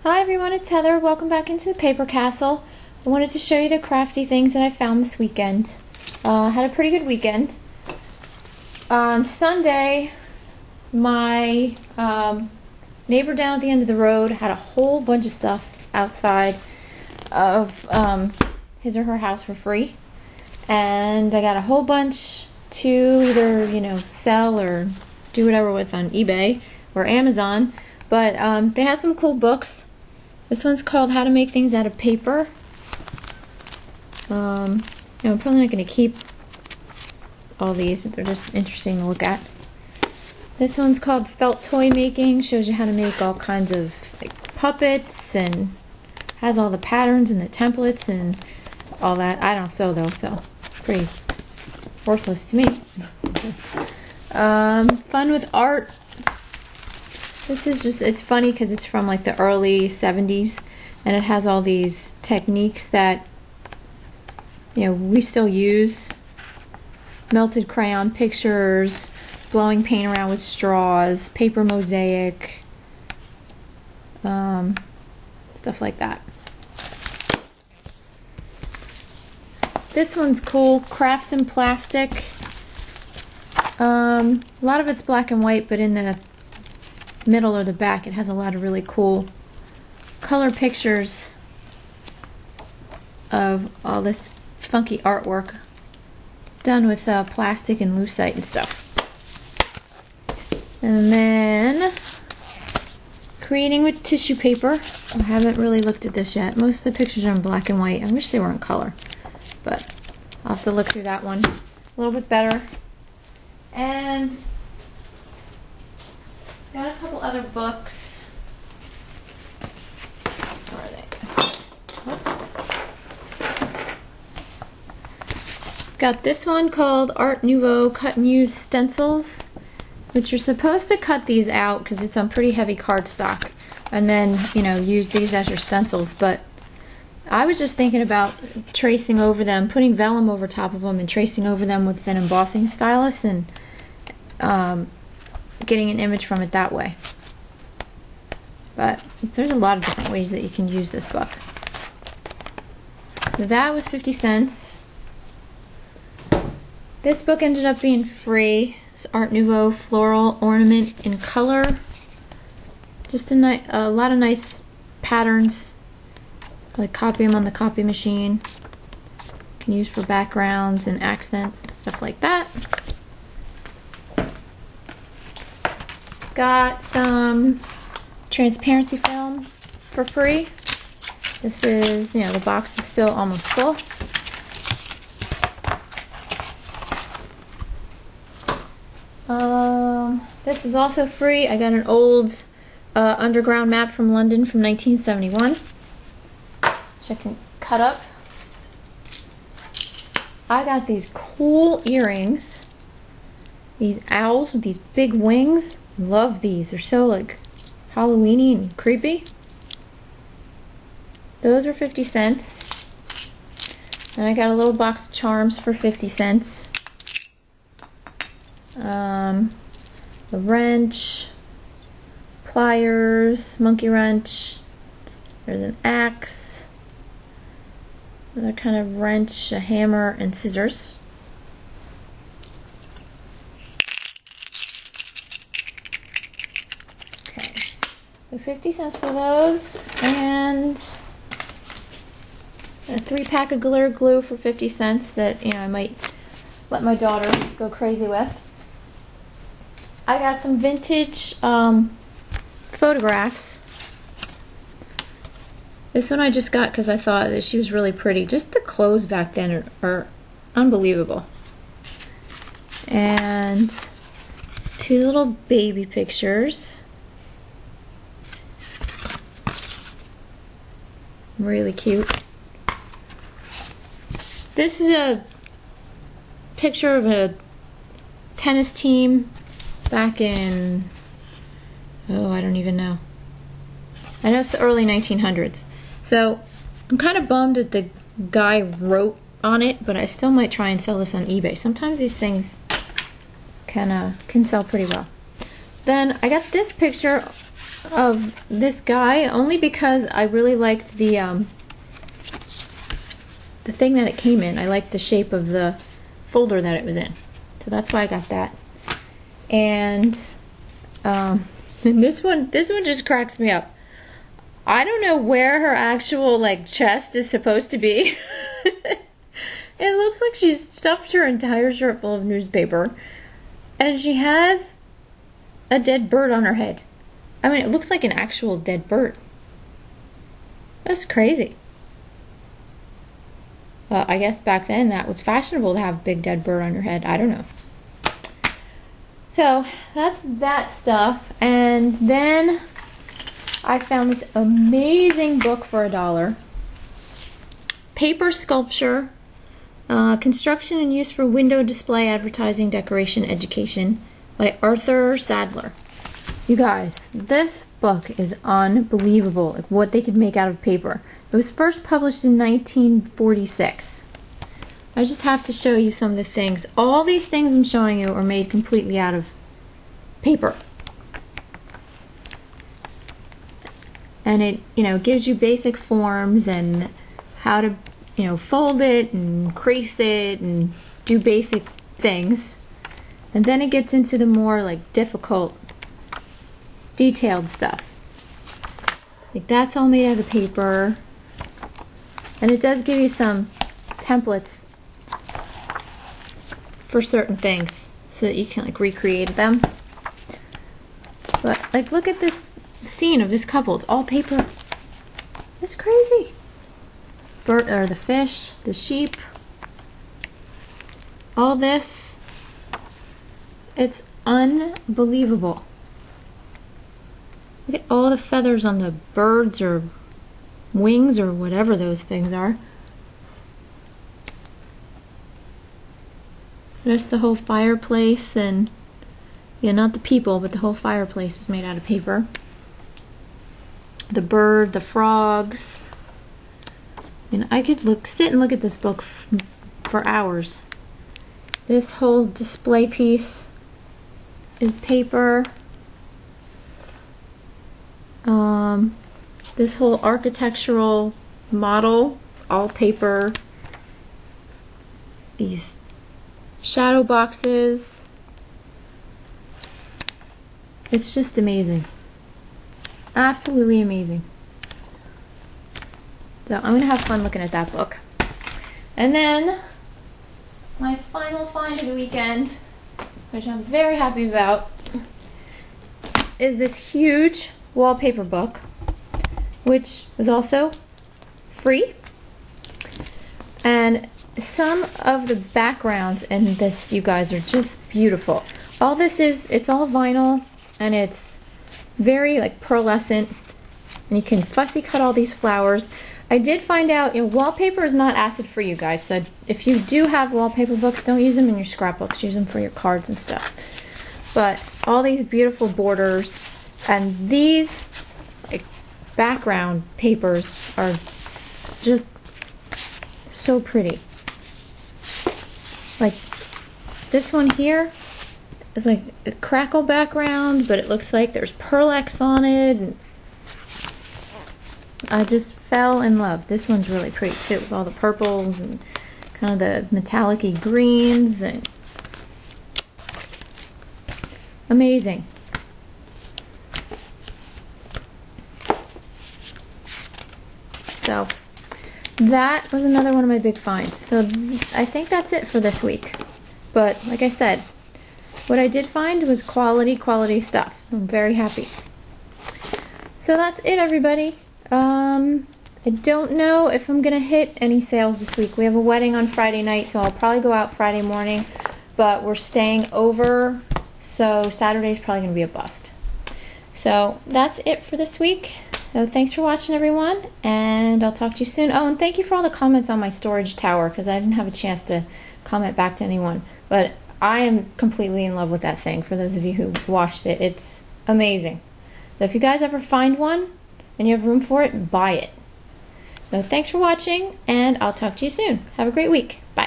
Hi everyone, it's Heather. Welcome back into the Paper Castle. I wanted to show you the crafty things that I found this weekend. Had a pretty good weekend. On Sunday, my neighbor down at the end of the road had a whole bunch of stuff outside of his or her house for free. And I got a whole bunch to either, sell or do whatever with on eBay or Amazon. But they had some cool books. This one's called How to Make Things Out of Paper. I'm probably not going to keep all these, but they're just interesting to look at. This one's called Felt Toy Making. Shows you how to make all kinds of puppets and has all the patterns and the templates and all that. I don't sew though, so pretty worthless to me. Fun with art. This is just, it's funny because it's from like the early 70s and it has all these techniques that we still use. Melted crayon pictures, blowing paint around with straws, paper mosaic, stuff like that. This one's cool, Crafts in Plastic. A lot of it's black and white, but in the middle or the back it has a lot of really cool color pictures of all this funky artwork done with plastic and lucite and stuff. And then creating with tissue paper. I haven't really looked at this yet. Most of the pictures are in black and white. I wish they were in color, but I'll have to look through that one a little bit better. And got a couple other books. Where are they? Whoops. Got this one called Art Nouveau Cut and Use Stencils, which you're supposed to cut these out because it's on pretty heavy cardstock, and then use these as your stencils. But I was just thinking about tracing over them, putting vellum over top of them, and tracing over them with an embossing stylus and getting an image from it that way. But there's a lot of different ways that you can use this book. So that was 50 cents. This book ended up being free. It's Art Nouveau Floral Ornament in Color. Just a lot of nice patterns. Like copy them on the copy machine. You can use for backgrounds and accents and stuff like that. Got some transparency film for free. This is, the box is still almost full. This is also free. I got an old underground map from London from 1971, which I can cut up. I got these cool earrings. These owls with these big wings. Love these. They're so like Halloween-y and creepy. Those are 50 cents. And I got a little box of charms for 50 cents. A wrench, pliers, monkey wrench. There's an axe, another kind of wrench, a hammer, and scissors. Okay, so 50 cents for those, and a 3-pack of glitter glue for 50 cents that I might let my daughter go crazy with. I got some vintage photographs. This one I just got because I thought that she was really pretty. Just the clothes back then are unbelievable. And 2 little baby pictures. Really cute. This is a picture of a tennis team back in, I don't even know. I know it's the early 1900s. So I'm kind of bummed that the guy wrote on it, but I still might try and sell this on eBay. Sometimes these things can sell pretty well. Then I got this picture of this guy only because I really liked the thing that it came in. I liked the shape of the folder that it was in, so that's why I got that. And this one just cracks me up. I don't know where her actual like chest is supposed to be. It looks like she's stuffed her entire shirt full of newspaper, and she has a dead bird on her head. I mean, it looks like an actual dead bird. That's crazy. Well, I guess back then that was fashionable to have a big dead bird on your head. I don't know. So that's that stuff. And then I found this amazing book for $1. Paper Sculpture, Construction and Use for Window Display, Advertising, Decoration, Education by Arthur Sadler. You guys, this book is unbelievable, like what they could make out of paper. It was first published in 1946. I just have to show you some of the things. All these things I'm showing you are made completely out of paper. And it, gives you basic forms and how to, fold it and crease it and do basic things. And then it gets into the more like difficult, detailed stuff. Like that's all made out of paper. And it does give you some templates for certain things so that you can like recreate them. But like look at this scene of this couple. It's all paper. It's crazy. Bird, or the fish, the sheep, all this. It's unbelievable. Look at all the feathers on the birds or wings or whatever those things are. There's the whole fireplace, and not the people, but the whole fireplace is made out of paper. The bird, the frogs. I could sit and look at this book for hours. This whole display piece is paper. This whole architectural model, all paper. These shadow boxes. It's just amazing. Absolutely amazing. So I'm going to have fun looking at that book. And then my final find of the weekend, which I'm very happy about, is this huge wallpaper book, which was also free. And some of the backgrounds in this, you guys, are just beautiful. All this is, it's all vinyl, and it's very like pearlescent, and you can fussy cut all these flowers. I did find out, wallpaper is not acid free, you guys, so if you do have wallpaper books, don't use them in your scrapbooks, use them for your cards and stuff. But all these beautiful borders, and these like background papers are just so pretty. Like this one here is like a crackle background, but it looks like there's Pearl-Ex on it, and I just fell in love. This one's really pretty too, with all the purples and kind of the metallic-y greens, and amazing. So that was another one of my big finds. So I think that's it for this week. But like I said, what I did find was quality stuff. I'm very happy. So that's it, everybody. I don't know if I'm gonna hit any sales this week. We have a wedding on Friday night, so I'll probably go out Friday morning, but we're staying over, so Saturday's probably gonna be a bust. So that's it for this week. So thanks for watching, everyone, and I'll talk to you soon. Oh, and thank you for all the comments on my storage tower, because I didn't have a chance to comment back to anyone, but I am completely in love with that thing. For those of you who watched it, it's amazing. So if you guys ever find one and you have room for it, buy it. So thanks for watching, and I'll talk to you soon. Have a great week. Bye.